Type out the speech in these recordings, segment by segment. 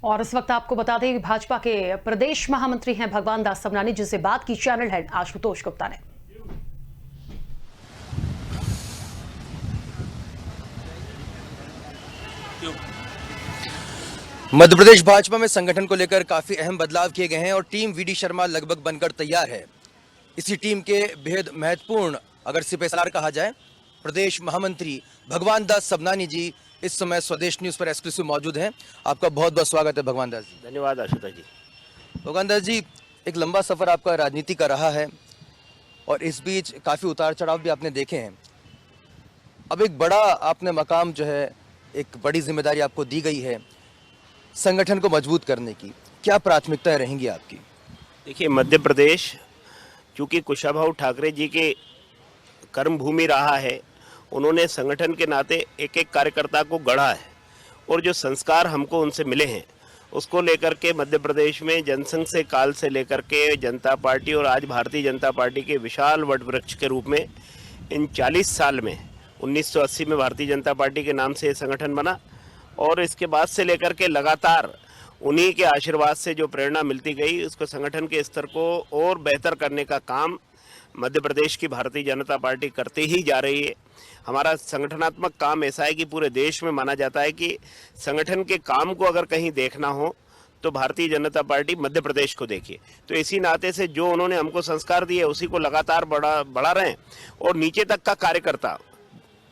और इस वक्त आपको बता दें कि भाजपा के प्रदेश महामंत्री हैं भगवान दास सबनानी, जिनसे बात की चैनल हेड आशुतोष गुप्ता ने। मध्य प्रदेश भाजपा में संगठन को लेकर काफी अहम बदलाव किए गए हैं और टीम वीडी शर्मा लगभग बनकर तैयार है। इसी टीम के बेहद महत्वपूर्ण अगर सिपहसालार कहा जाए, प्रदेश महामंत्री भगवान दास सबनानी जी इस समय स्वदेश न्यूज पर एक्सक्लूसिव मौजूद हैं। आपका बहुत बहुत स्वागत है भगवान दास जी। धन्यवाद आशुतोष जी। भगवान दास जी, एक लंबा सफर आपका राजनीति का रहा है और इस बीच काफी उतार चढ़ाव भी आपने देखे हैं। अब एक बड़ा आपने मकाम जो है, एक बड़ी जिम्मेदारी आपको दी गई है संगठन को मजबूत करने की, क्या प्राथमिकताएं रहेंगी आपकी? देखिए, मध्य प्रदेश चूँकि कुशाभाऊ ठाकरे जी के कर्मभूमि रहा है, उन्होंने संगठन के नाते एक एक कार्यकर्ता को गढ़ा है और जो संस्कार हमको उनसे मिले हैं उसको लेकर के मध्य प्रदेश में जनसंघ से काल से लेकर के जनता पार्टी और आज भारतीय जनता पार्टी के विशाल वटवृक्ष के रूप में इन 40 साल में 1980 में भारतीय जनता पार्टी के नाम से ये संगठन बना और इसके बाद से लेकर के लगातार उन्हीं के आशीर्वाद से जो प्रेरणा मिलती गई, उसको संगठन के स्तर को और बेहतर करने का काम मध्य प्रदेश की भारतीय जनता पार्टी करते ही जा रही है। हमारा संगठनात्मक काम ऐसा है कि पूरे देश में माना जाता है कि संगठन के काम को अगर कहीं देखना हो तो भारतीय जनता पार्टी मध्य प्रदेश को देखिए। तो इसी नाते से जो उन्होंने हमको संस्कार दिए उसी को लगातार बढ़ा रहे हैं और नीचे तक का कार्यकर्ता,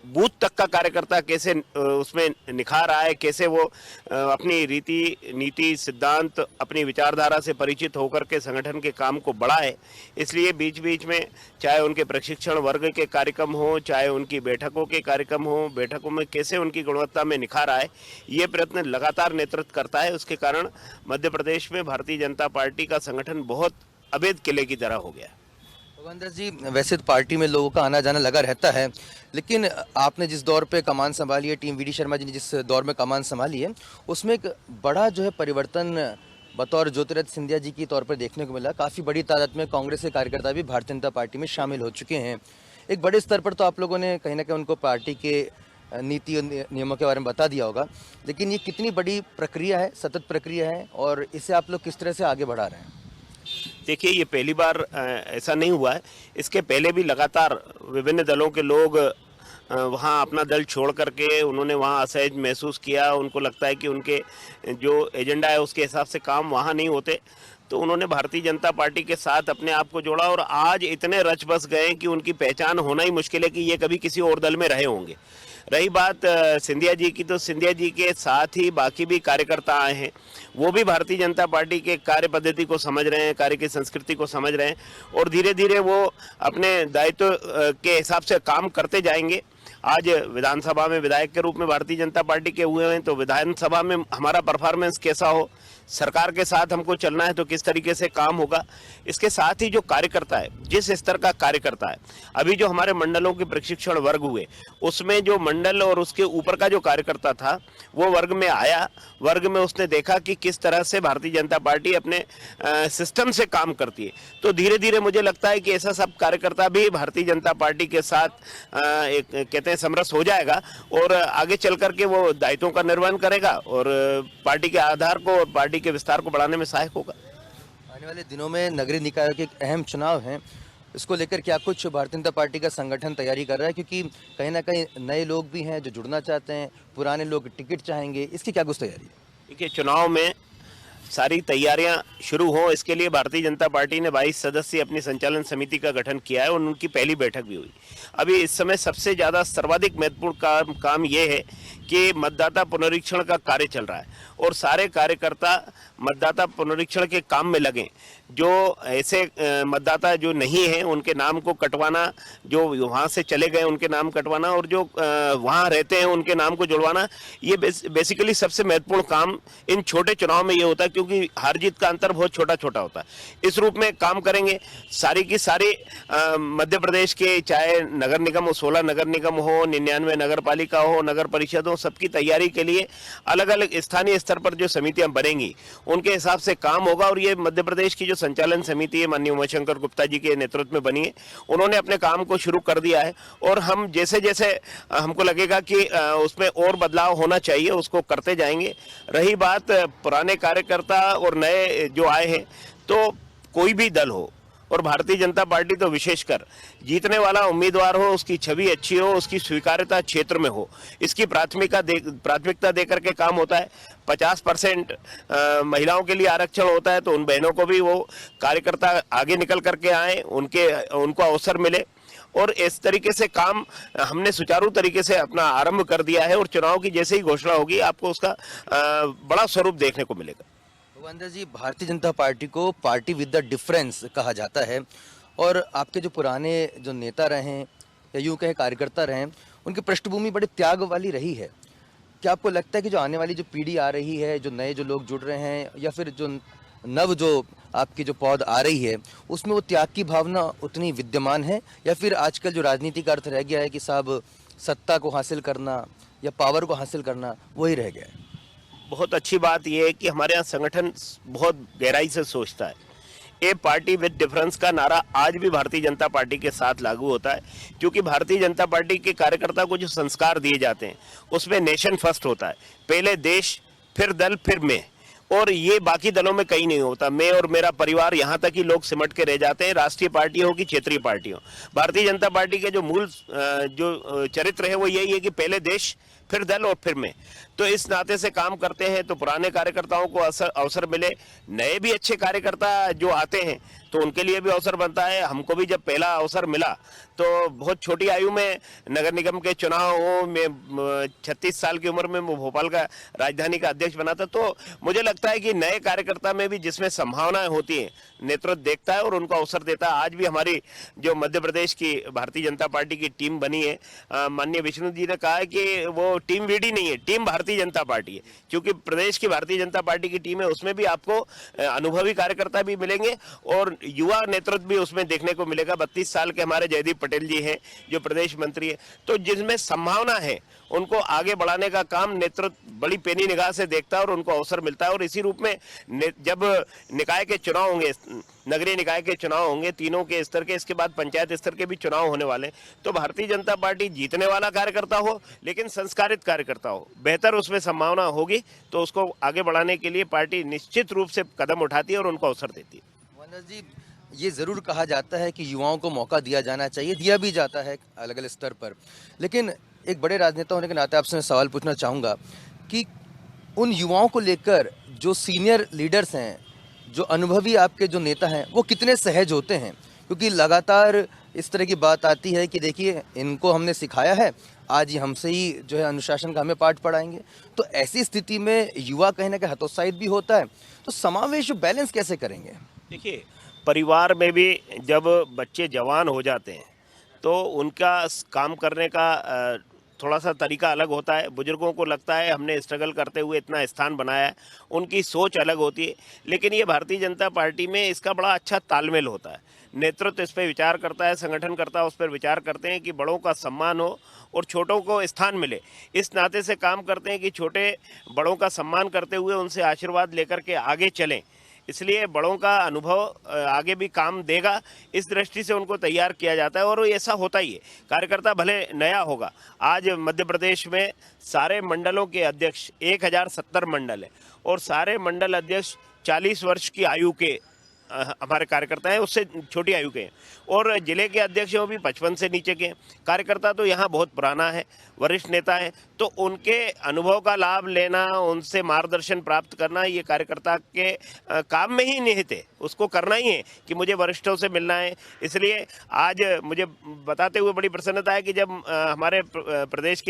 बूथ तक का कार्यकर्ता कैसे उसमें निखार आए, कैसे वो अपनी रीति नीति सिद्धांत अपनी विचारधारा से परिचित होकर के संगठन के काम को बढ़ाए। इसलिए बीच बीच में चाहे उनके प्रशिक्षण वर्ग के कार्यक्रम हो, चाहे उनकी बैठकों के कार्यक्रम हो, बैठकों में कैसे उनकी गुणवत्ता में निखार आए, ये प्रयत्न लगातार नेतृत्व करता है। उसके कारण मध्य प्रदेश में भारतीय जनता पार्टी का संगठन बहुत अभेद किले की तरह हो गया। भगवान दास जी, वैसे तो पार्टी में लोगों का आना जाना लगा रहता है, लेकिन आपने जिस दौर पे कमान संभाली है, टीम वीडी शर्मा जी ने जिस दौर में कमान संभाली है, उसमें एक बड़ा जो है परिवर्तन बतौर ज्योतिरादित्य सिंधिया जी के तौर पर देखने को मिला। काफ़ी बड़ी तादाद में कांग्रेस के कार्यकर्ता भी भारतीय जनता पार्टी में शामिल हो चुके हैं। एक बड़े स्तर पर तो आप लोगों ने कहीं ना कहीं उनको पार्टी के नीति और नियमों के बारे में बता दिया होगा, लेकिन ये कितनी बड़ी प्रक्रिया है, सतत प्रक्रिया है, और इसे आप लोग किस तरह से आगे बढ़ा रहे हैं? देखिए, ये पहली बार ऐसा नहीं हुआ है। इसके पहले भी लगातार विभिन्न दलों के लोग वहाँ अपना दल छोड़ करके उन्होंने वहाँ असहज महसूस किया। उनको लगता है कि उनके जो एजेंडा है उसके हिसाब से काम वहाँ नहीं होते, तो उन्होंने भारतीय जनता पार्टी के साथ अपने आप को जोड़ा और आज इतने रच बस गए कि उनकी पहचान होना ही मुश्किल है कि ये कभी किसी और दल में रहे होंगे। रही बात सिंधिया जी की, तो सिंधिया जी के साथ ही बाकी भी कार्यकर्ता आए हैं, वो भी भारतीय जनता पार्टी के कार्य पद्धति को समझ रहे हैं, कार्य की संस्कृति को समझ रहे हैं और धीरे धीरे वो अपने दायित्व के हिसाब से काम करते जाएंगे। आज विधानसभा में विधायक के रूप में भारतीय जनता पार्टी के हुए हैं, तो विधानसभा में हमारा परफॉर्मेंस कैसा हो, सरकार के साथ हमको चलना है तो किस तरीके से काम होगा। इसके साथ ही जो कार्यकर्ता है, जिस स्तर का कार्यकर्ता है, अभी जो हमारे मंडलों के प्रशिक्षण वर्ग हुए उसमें जो मंडल और उसके ऊपर का जो कार्यकर्ता था वो वर्ग में आया, वर्ग में उसने देखा कि किस तरह से भारतीय जनता पार्टी अपने सिस्टम से काम करती है। तो धीरे धीरे मुझे लगता है कि ऐसा सब कार्यकर्ता भी भारतीय जनता पार्टी के साथ एक कहते हैं समरस हो जाएगा और आगे चल करके वो दायित्वों का निर्वहन करेगा और पार्टी के आधार को, पार्टी के विस्तार को बढ़ाने में सहायक होगा। आने वाले दिनों में नगरीय निकाय के एक अहम चुनाव हैं, इसको लेकर क्या कुछ भारतीय जनता पार्टी का संगठन तैयारी कर रहा है? क्योंकि कहीं ना कहीं नए लोग भी हैं जो जुड़ना चाहते हैं, पुराने लोग टिकट चाहेंगे, इसकी क्या कुछ तैयारी है? देखिए, चुनाव में सारी तैयारियां शुरू हों, इसके लिए भारतीय जनता पार्टी ने 22 सदस्यीय अपनी संचालन समिति का गठन किया है और उनकी पहली बैठक भी हुई। अभी इस समय सबसे ज़्यादा सर्वाधिक महत्वपूर्ण काम ये है कि मतदाता पुनरीक्षण का कार्य चल रहा है और सारे कार्यकर्ता मतदाता पुनरीक्षण के काम में लगें। जो ऐसे मतदाता जो नहीं हैं उनके नाम को कटवाना, जो वहाँ से चले गए उनके नाम कटवाना और जो वहाँ रहते हैं उनके नाम को जुड़वाना, ये बेसिकली सबसे महत्वपूर्ण काम इन छोटे चुनाव में ये होता है, क्योंकि हार जीत का अंतर बहुत छोटा छोटा होता है। इस रूप में काम करेंगे। सारी की सारी मध्य प्रदेश के चाहे नगर निगम हो, 16 नगर निगम हो, 99 नगर पालिका हो, नगर परिषद हो, सबकी तैयारी के लिए अलग अलग स्थानीय स्तर पर जो समितियां बनेंगी उनके हिसाब से काम होगा और ये मध्य प्रदेश की जो जो संचालन समिति है माननीय उमाशंकर गुप्ता जी के नेतृत्व में बनी है, उन्होंने अपने काम को शुरू कर दिया है और हम जैसे जैसे हमको लगेगा कि उसमें और बदलाव होना चाहिए उसको करते जाएंगे। रही बात पुराने कार्यकर्ता और नए जो आए हैं, तो कोई भी दल हो और भारतीय जनता पार्टी तो विशेषकर जीतने वाला उम्मीदवार हो, उसकी छवि अच्छी हो, उसकी स्वीकार्यता क्षेत्र में हो, इसकी प्राथमिकता देकर के काम होता है। 50% महिलाओं के लिए आरक्षण होता है, तो उन बहनों को भी वो कार्यकर्ता आगे निकल करके आए, उनको अवसर मिले और इस तरीके से काम हमने सुचारू तरीके से अपना आरंभ कर दिया है और चुनाव की जैसे ही घोषणा होगी आपको उसका बड़ा स्वरूप देखने को मिलेगा। भगवान जी, भारतीय जनता पार्टी को पार्टी विद द डिफरेंस कहा जाता है और आपके जो पुराने जो नेता रहे हैं या यूँ कहे कार्यकर्ता रहे हैं, उनकी पृष्ठभूमि बड़े त्याग वाली रही है। क्या आपको लगता है कि जो आने वाली जो पीढ़ी आ रही है, जो नए जो लोग जुड़ रहे हैं या फिर जो नव जो आपकी जो पौध आ रही है, उसमें वो त्याग की भावना उतनी विद्यमान है या फिर आजकल जो राजनीति का अर्थ रह गया है कि साहब सत्ता को हासिल करना या पावर को हासिल करना वही रह गया है? बहुत अच्छी बात यह है कि हमारे यहाँ संगठन बहुत गहराई से सोचता है। ए पार्टी विद डिफरेंस का नारा आज भी भारतीय जनता पार्टी के साथ लागू होता है, क्योंकि भारतीय जनता पार्टी के कार्यकर्ता को जो संस्कार दिए जाते हैं उसमें नेशन फर्स्ट होता है। पहले देश, फिर दल, फिर मैं, और ये बाकी दलों में कहीं नहीं होता। मैं और मेरा परिवार यहाँ तक ही लोग सिमट के रह जाते हैं, राष्ट्रीय पार्टी हो कि क्षेत्रीय पार्टी हो। भारतीय जनता पार्टी के जो मूल जो चरित्र है वो यही है कि पहले देश, फिर दल और फिर मैं। तो इस नाते से काम करते हैं तो पुराने कार्यकर्ताओं को अवसर मिले, नए भी अच्छे कार्यकर्ता जो आते हैं तो उनके लिए भी अवसर बनता है। हमको भी जब पहला अवसर मिला तो बहुत छोटी आयु में नगर निगम के चुनाव हो, मैं 36 साल की उम्र में मैं भोपाल का राजधानी का अध्यक्ष बना था। तो मुझे लगता है कि नए कार्यकर्ता में भी जिसमें संभावनाएं होती हैं, नेतृत्व देखता है और उनको अवसर देता है। आज भी हमारी जो मध्य प्रदेश की भारतीय जनता पार्टी की टीम बनी है, माननीय विष्णु जी ने कहा है कि वो टीम वीडी नहीं है, टीम भारतीय जनता पार्टी है, क्योंकि प्रदेश की भारतीय जनता पार्टी की टीम है। उसमें भी आपको अनुभवी कार्यकर्ता भी मिलेंगे और युवा नेतृत्व भी उसमें देखने को मिलेगा। 32 साल के हमारे जयदीप पटेल जी हैं जो प्रदेश मंत्री है। तो जिसमें संभावना है उनको आगे बढ़ाने का काम नेतृत्व बड़ी पेनी निगाह से देखता है और उनको अवसर मिलता है। और इसी रूप में जब निकाय के चुनाव होंगे, नगरीय निकाय के चुनाव होंगे तीनों के स्तर के, इसके बाद पंचायत स्तर के भी चुनाव होने वाले, तो भारतीय जनता पार्टी जीतने वाला कार्यकर्ता हो लेकिन संस्कारित कार्यकर्ता हो, बेहतर उसमें संभावना होगी तो उसको आगे बढ़ाने के लिए पार्टी निश्चित रूप से कदम उठाती है और उनको अवसर देती है। जी, ये ज़रूर कहा जाता है कि युवाओं को मौका दिया जाना चाहिए, दिया भी जाता है अलग अलग स्तर पर, लेकिन एक बड़े राजनेता होने के नाते आपसे मैं सवाल पूछना चाहूँगा कि उन युवाओं को लेकर जो सीनियर लीडर्स हैं, जो अनुभवी आपके जो नेता हैं, वो कितने सहज होते हैं? क्योंकि लगातार इस तरह की बात आती है कि देखिए इनको हमने सिखाया है, आज ही हमसे ही जो है अनुशासन का हमें पाठ पढ़ाएंगे। तो ऐसी स्थिति में युवा कहीं ना कहीं हतोत्साहित भी होता है, तो समावेश बैलेंस कैसे करेंगे? देखिए, परिवार में भी जब बच्चे जवान हो जाते हैं तो उनका काम करने का थोड़ा सा तरीका अलग होता है। बुजुर्गों को लगता है हमने स्ट्रगल करते हुए इतना स्थान बनाया है, उनकी सोच अलग होती है। लेकिन ये भारतीय जनता पार्टी में इसका बड़ा अच्छा तालमेल होता है। नेतृत्व इस पर विचार करता है, संगठनकर्ता उस पर विचार करते हैं कि बड़ों का सम्मान हो और छोटों को स्थान मिले। इस नाते से काम करते हैं कि छोटे बड़ों का सम्मान करते हुए उनसे आशीर्वाद लेकर के आगे चलें। इसलिए बड़ों का अनुभव आगे भी काम देगा, इस दृष्टि से उनको तैयार किया जाता है और ऐसा होता ही है। कार्यकर्ता भले नया होगा, आज मध्य प्रदेश में सारे मंडलों के अध्यक्ष 1070 मंडल है और सारे मंडल अध्यक्ष 40 वर्ष की आयु के हमारे कार्यकर्ता हैं, उससे छोटी आयु के हैं और जिले के अध्यक्ष भी 55 से नीचे के हैं। कार्यकर्ता तो यहाँ बहुत पुराना है, वरिष्ठ नेता हैं, तो उनके अनुभव का लाभ लेना, उनसे मार्गदर्शन प्राप्त करना, ये कार्यकर्ता के काम में ही निहित है। उसको करना ही है कि मुझे वरिष्ठों से मिलना है। इसलिए आज मुझे बताते हुए बड़ी प्रसन्नता है कि जब हमारे प्रदेश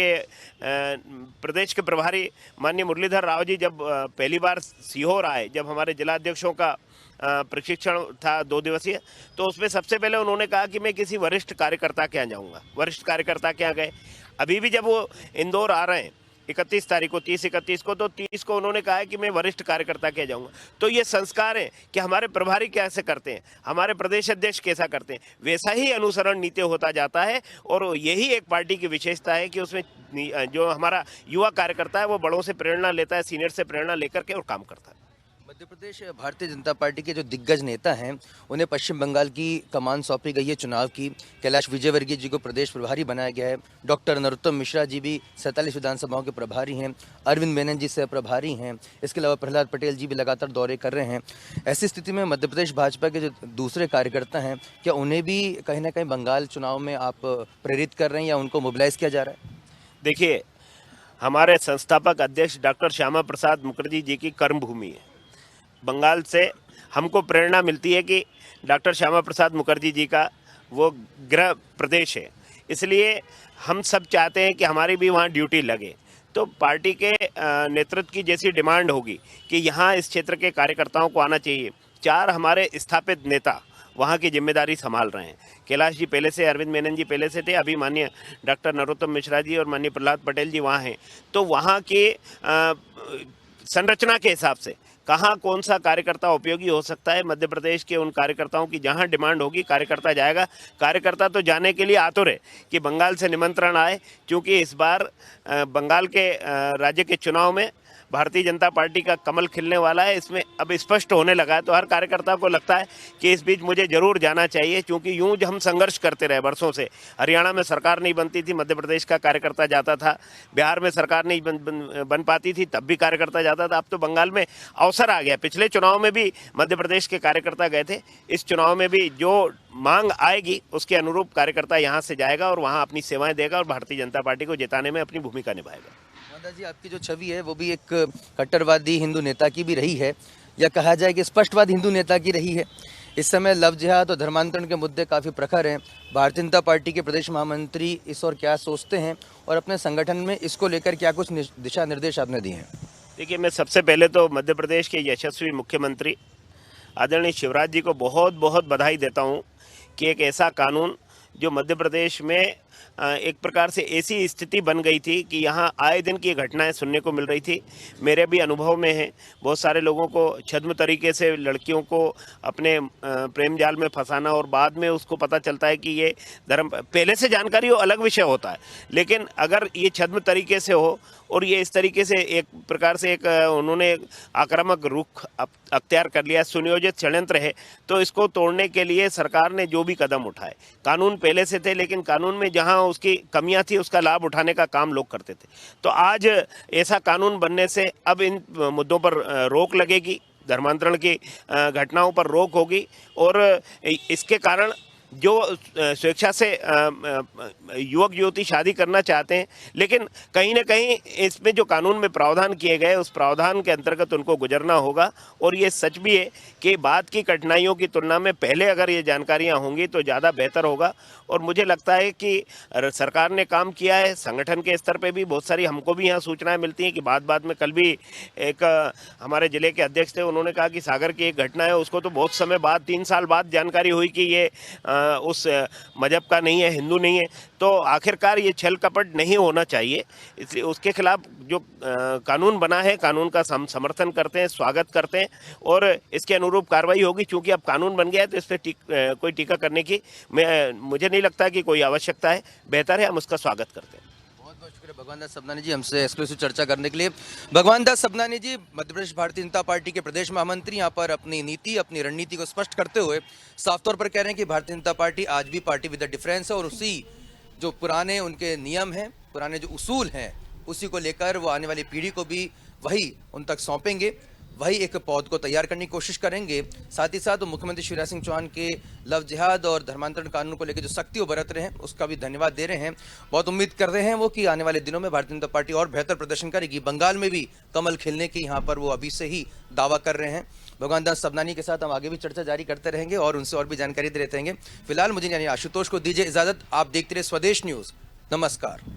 के प्रभारी माननीय मुरलीधर राव जी जब पहली बार सीहोर आए, जब हमारे जिला अध्यक्षों का प्रशिक्षण था 2 दिवसीय, तो उसमें सबसे पहले उन्होंने कहा कि मैं किसी वरिष्ठ कार्यकर्ता के यहाँ जाऊँगा। वरिष्ठ कार्यकर्ता के यहाँ गए। अभी भी जब वो इंदौर आ रहे हैं 31 तारीख को, 30-31 को, तो 30 को उन्होंने कहा है कि मैं वरिष्ठ कार्यकर्ता के जाऊंगा। तो ये संस्कार है कि हमारे प्रभारी कैसे करते हैं, हमारे प्रदेश अध्यक्ष कैसा करते हैं, वैसा ही अनुसरण नीति होता जाता है। और यही एक पार्टी की विशेषता है कि उसमें जो हमारा युवा कार्यकर्ता है वो बड़ों से प्रेरणा लेता है, सीनियर से प्रेरणा लेकर के और काम करता है। मध्य प्रदेश भारतीय जनता पार्टी के जो दिग्गज नेता हैं उन्हें पश्चिम बंगाल की कमान सौंपी गई है चुनाव की। कैलाश विजयवर्गीय जी को प्रदेश प्रभारी बनाया गया है। डॉक्टर नरोत्तम मिश्रा जी भी 47 विधानसभाओं के प्रभारी हैं। अरविंद मेनन जी सह प्रभारी हैं। इसके अलावा प्रहलाद पटेल जी भी लगातार दौरे कर रहे हैं। ऐसी स्थिति में मध्य प्रदेश भाजपा के जो दूसरे कार्यकर्ता हैं, क्या उन्हें भी कहीं ना कहीं बंगाल चुनाव में आप प्रेरित कर रहे हैं या उनको मोबिलाइज किया जा रहा है? देखिए, हमारे संस्थापक अध्यक्ष डॉक्टर श्यामा प्रसाद मुखर्जी जी की कर्मभूमि है। बंगाल से हमको प्रेरणा मिलती है कि डॉक्टर श्यामा प्रसाद मुखर्जी जी का वो गृह प्रदेश है, इसलिए हम सब चाहते हैं कि हमारी भी वहाँ ड्यूटी लगे। तो पार्टी के नेतृत्व की जैसी डिमांड होगी कि यहाँ इस क्षेत्र के कार्यकर्ताओं को आना चाहिए। 4 हमारे स्थापित नेता वहाँ की जिम्मेदारी संभाल रहे हैं। कैलाश जी पहले से, अरविंद मेनन जी पहले से थे, अभी माननीय डॉक्टर नरोत्तम मिश्रा जी और माननीय प्रहलाद पटेल जी वहाँ हैं। तो वहाँ के संरचना के हिसाब से कहाँ कौन सा कार्यकर्ता उपयोगी हो सकता है, मध्य प्रदेश के उन कार्यकर्ताओं की जहाँ डिमांड होगी कार्यकर्ता जाएगा। कार्यकर्ता तो जाने के लिए आतुर है कि बंगाल से निमंत्रण आए, क्योंकि इस बार बंगाल के राज्य के चुनाव में भारतीय जनता पार्टी का कमल खिलने वाला है। इसमें अब स्पष्ट होने लगा है, तो हर कार्यकर्ता को लगता है कि इस बीच मुझे जरूर जाना चाहिए, क्योंकि यूं हम संघर्ष करते रहे वर्षों से। हरियाणा में सरकार नहीं बनती थी, मध्य प्रदेश का कार्यकर्ता जाता था। बिहार में सरकार नहीं बन पाती थी, तब भी कार्यकर्ता जाता था। अब तो बंगाल में अवसर आ गया। पिछले चुनाव में भी मध्य प्रदेश के कार्यकर्ता गए थे। इस चुनाव में भी जो मांग आएगी उसके अनुरूप कार्यकर्ता यहाँ से जाएगा और वहाँ अपनी सेवाएं देगा और भारतीय जनता पार्टी को जिताने में अपनी भूमिका निभाएगा। जी, आपकी जो छवि है वो भी एक कट्टरवादी हिंदू नेता की भी रही है, या कहा जाए कि स्पष्टवादी हिंदू नेता की रही है। इस समय लव जिहाद और धर्मांतरण के मुद्दे काफ़ी प्रखर हैं। भारतीय जनता पार्टी के प्रदेश महामंत्री इस और क्या सोचते हैं और अपने संगठन में इसको लेकर क्या कुछ दिशा निर्देश आपने दिए हैं? देखिए, मैं सबसे पहले तो मध्य प्रदेश के यशस्वी मुख्यमंत्री आदरणीय शिवराज जी को बहुत बहुत बधाई देता हूँ कि एक ऐसा कानून जो मध्य प्रदेश में एक प्रकार से ऐसी स्थिति बन गई थी कि यहाँ आए दिन की घटनाएं सुनने को मिल रही थी। मेरे भी अनुभव में है, बहुत सारे लोगों को छद्म तरीके से लड़कियों को अपने प्रेम जाल में फंसाना और बाद में उसको पता चलता है कि ये धर्म, पहले से जानकारी हो अलग विषय होता है, लेकिन अगर ये छद्म तरीके से हो और ये इस तरीके से एक प्रकार से एक उन्होंने आक्रामक रुख अख्तियार कर लिया, सुनियोजित षड्यंत्र है, तो इसको तोड़ने के लिए सरकार ने जो भी कदम उठाए, कानून पहले से थे लेकिन कानून में जहां उसकी कमियां थी उसका लाभ उठाने का काम लोग करते थे। तो आज ऐसा कानून बनने से अब इन मुद्दों पर रोक लगेगी, धर्मांतरण की घटनाओं पर रोक होगी और इसके कारण जो स्वेच्छा से युवक युवती शादी करना चाहते हैं, लेकिन कहीं ना कहीं इसमें जो कानून में प्रावधान किए गए उस प्रावधान के अंतर्गत उनको गुजरना होगा। और ये सच भी है कि बाद की कठिनाइयों की तुलना में पहले अगर ये जानकारियां होंगी तो ज़्यादा बेहतर होगा। और मुझे लगता है कि सरकार ने काम किया है, संगठन के स्तर पे भी बहुत सारी हमको भी यहाँ सूचनाएं मिलती हैं कि बाद में कल भी एक हमारे ज़िले के अध्यक्ष थे, उन्होंने कहा कि सागर की एक घटना है, उसको तो बहुत समय बाद 3 साल बाद जानकारी हुई कि ये उस मजहब का नहीं है, हिंदू नहीं है। तो आखिरकार ये छल कपट नहीं होना चाहिए, इसलिए उसके खिलाफ जो कानून बना है कानून का समर्थन करते हैं, स्वागत करते हैं और इसके अनुरूप कार्रवाई होगी। क्योंकि अब कानून बन गया है तो इस पर कोई टीका करने की मुझे नहीं लगता कि कोई आवश्यकता है। बेहतर है हम उसका स्वागत करते हैं। बहुत बहुत शुक्रिया भगवान दास सबनानी जी हमसे एक्सक्लूसिव चर्चा करने के लिए। भगवान दास सबनानी जी मध्य प्रदेश भारतीय जनता पार्टी के प्रदेश महामंत्री, यहाँ पर अपनी नीति अपनी रणनीति को स्पष्ट करते हुए साफ तौर पर कह रहे हैं कि भारतीय जनता पार्टी आज भी पार्टी विद द डिफरेंस है और उसी जो पुराने उनके नियम हैं, पुराने जो उसूल हैं, उसी को लेकर वो आने वाली पीढ़ी को भी वही उन तक सौंपेंगे, वही एक पौध को तैयार करने की कोशिश करेंगे। साथ ही साथ वो मुख्यमंत्री शिवराज सिंह चौहान के लव जिहाद और धर्मांतरण कानून को लेकर जो सख्ती वो बरत रहे हैं उसका भी धन्यवाद दे रहे हैं। बहुत उम्मीद कर रहे हैं वो कि आने वाले दिनों में भारतीय जनता पार्टी और बेहतर प्रदर्शन करेगी। बंगाल में भी कमल खिलने की यहाँ पर वो अभी से ही दावा कर रहे हैं। भगवान दास सबनानी के साथ हम आगे भी चर्चा जारी करते रहेंगे और उनसे और भी जानकारी देते रहेंगे। फिलहाल मुझे यानी आशुतोष को दीजिए इजाजत। आप देखते रहे स्वदेश न्यूज। नमस्कार।